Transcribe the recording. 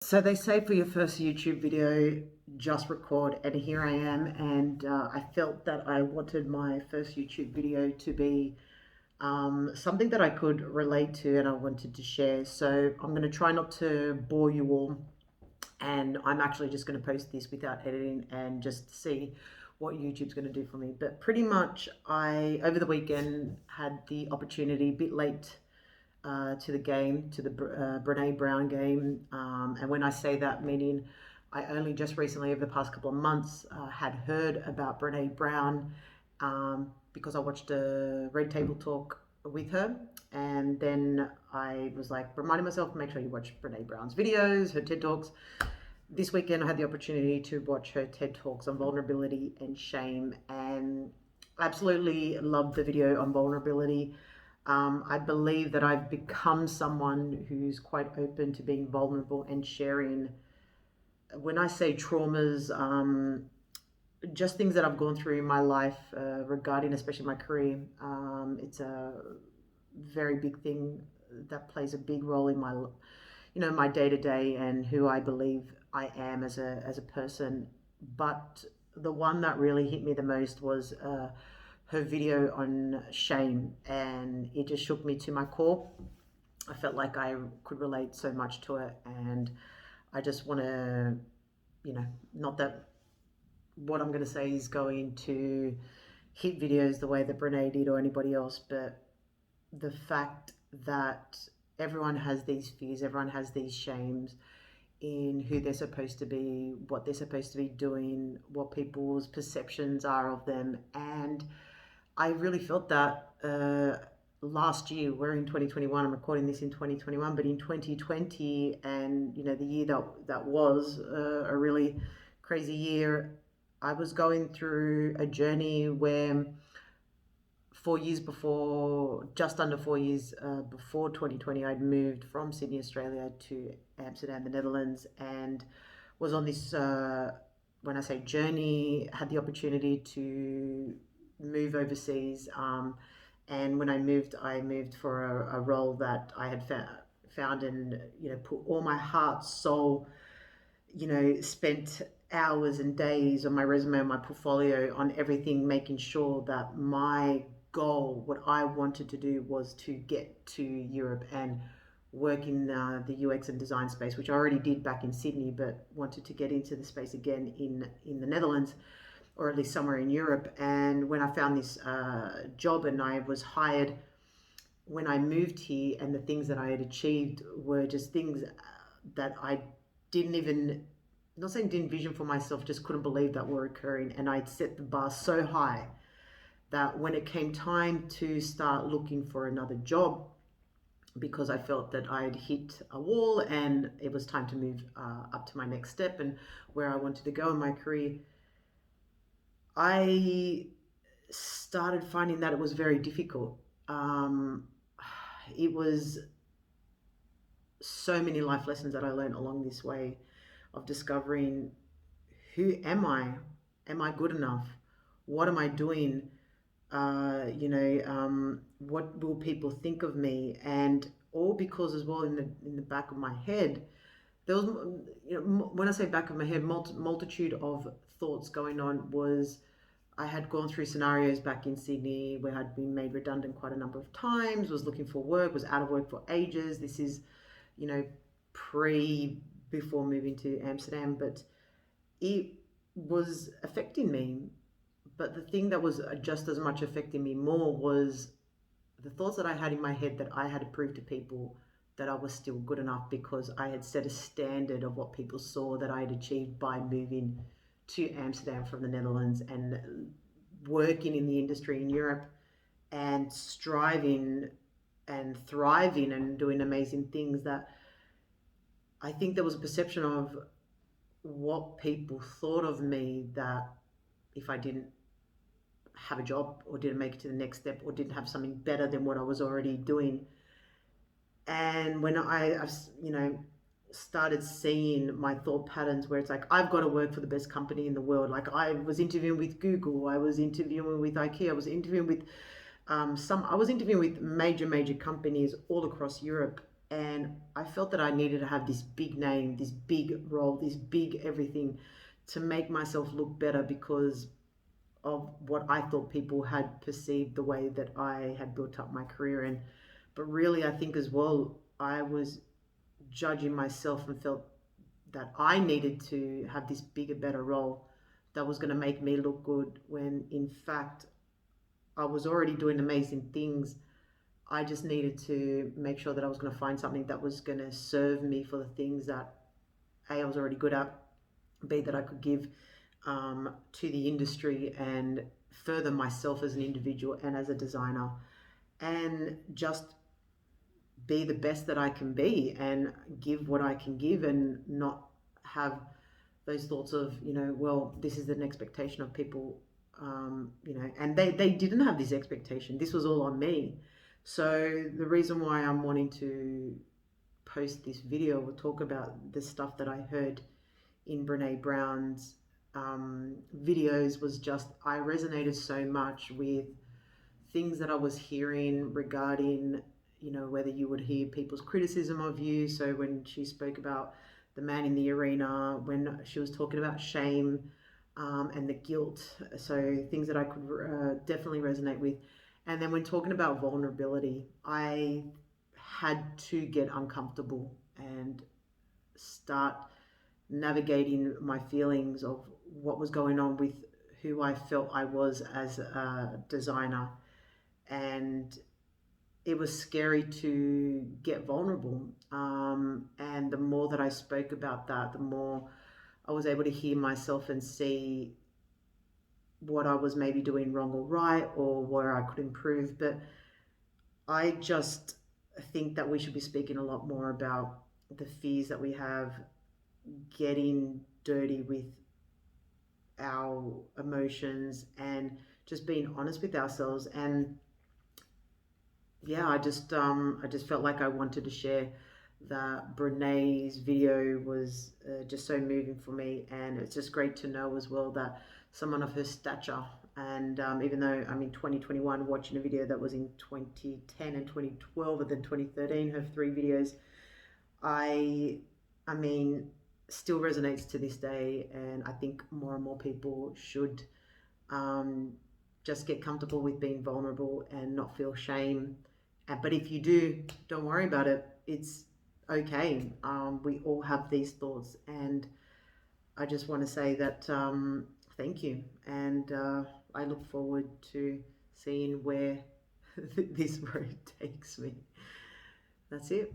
So they say for your first YouTube video, just record, and here I am. And I felt that I wanted my first YouTube video to be something that I could relate to and I wanted to share. So I'm going to try not to bore you all, and I'm actually just going to post this without editing and just see what YouTube's going to do for me. But pretty much, I over the weekend had the opportunity, a bit late to the game, to the Brene Brown game. And when I say that, meaning I only just recently, over the past couple of months, had heard about Brene Brown because I watched a Red Table Talk with her. And then I was like reminding myself, make sure you watch Brene Brown's videos, her TED Talks. This weekend, I had the opportunity to watch her TED Talks on vulnerability and shame, and absolutely loved the video on vulnerability. I believe that I've become someone who's quite open to being vulnerable and sharing. When I say traumas, just things that I've gone through in my life regarding, especially my career. It's a very big thing that plays a big role in my, my day to day and who I believe I am as a person. But the one that really hit me the most was her video on shame, and it just shook me to my core. I felt like I could relate so much to it, and I just want to, not that what I'm going to say is going to hit videos the way that Brene did or anybody else, but the fact that everyone has these fears, everyone has these shames in who they're supposed to be, what they're supposed to be doing, what people's perceptions are of them. And I really felt that last year. We're in 2021. I'm recording this in 2021, but in 2020, and the year that was a really crazy year, I was going through a journey where 4 years before, just under 4 years before 2020, I'd moved from Sydney, Australia to Amsterdam, the Netherlands, and was on this, when I say journey, had the opportunity to move overseas. And when I moved for a role that I had found and, put all my heart, soul, spent hours and days on my resume, on my portfolio, on everything, making sure that my goal, what I wanted to do, was to get to Europe and work in the UX and design space, which I already did back in Sydney, but wanted to get into the space again in the Netherlands, or at least somewhere in Europe. And when I found this job and I was hired, when I moved here, and the things that I had achieved were just things that I didn't even, not saying didn't vision for myself, just couldn't believe that were occurring. And I'd set the bar so high that when it came time to start looking for another job, because I felt that I'd hit a wall and it was time to move up to my next step and where I wanted to go in my career, I started finding that it was very difficult. It was so many life lessons that I learned along this way of discovering, who am I? Am I good enough? What am I doing? What will people think of me? And all because, as well, in the back of my head, there was, when I say back of my head, multitude of thoughts going on. Was I had gone through scenarios back in Sydney where I'd been made redundant quite a number of times, was looking for work, was out of work for ages. This is, before moving to Amsterdam, but it was affecting me. But the thing that was just as much affecting me more was the thoughts that I had in my head, that I had to prove to people that I was still good enough, because I had set a standard of what people saw that I had achieved by moving to Amsterdam from the Netherlands and working in the industry in Europe and striving and thriving and doing amazing things. That I think there was a perception of what people thought of me, that if I didn't have a job or didn't make it to the next step or didn't have something better than what I was already doing. And when I've started seeing my thought patterns, where it's like, I've got to work for the best company in the world. Like, I was interviewing with Google, I was interviewing with IKEA, I was interviewing with I was interviewing with major companies all across Europe, And I felt that I needed to have this big name, this big role, this big everything to make myself look better because of what I thought people had perceived the way that I had built up my career in. But really, I think as well, I was judging myself and felt that I needed to have this bigger, better role that was going to make me look good when in fact I was already doing amazing things. I just needed to make sure that I was going to find something that was going to serve me for the things that A, I was already good at, B, that I could give to the industry and further myself as an individual and as a designer, and just be the best that I can be and give what I can give and not have those thoughts of, well, this is an expectation of people, and they didn't have this expectation. This was all on me. So the reason why I'm wanting to post this video or talk about the stuff that I heard in Brene Brown's videos was just I resonated so much with things that I was hearing regarding, whether you would hear people's criticism of you. So when she spoke about the man in the arena, when she was talking about shame and the guilt, so things that I could definitely resonate with. And then when talking about vulnerability, I had to get uncomfortable and start navigating my feelings of what was going on with who I felt I was as a designer. And it was scary to get vulnerable. And the more that I spoke about that, the more I was able to hear myself and see what I was maybe doing wrong or right or where I could improve. But I just think that we should be speaking a lot more about the fears that we have, getting dirty with our emotions and just being honest with ourselves. And yeah, I just felt like I wanted to share that Brene's video was just so moving for me, and it's just great to know as well that someone of her stature, and even though I'm in 2021 watching a video that was in 2010 and 2012 and then 2013, her three videos, I I mean still resonates to this day, and I think more and more people should um, just get comfortable with being vulnerable and not feel shame. But if you do, don't worry about it. It's okay. We all have these thoughts, and I just want to say that thank you, and I look forward to seeing where this road takes me. That's it.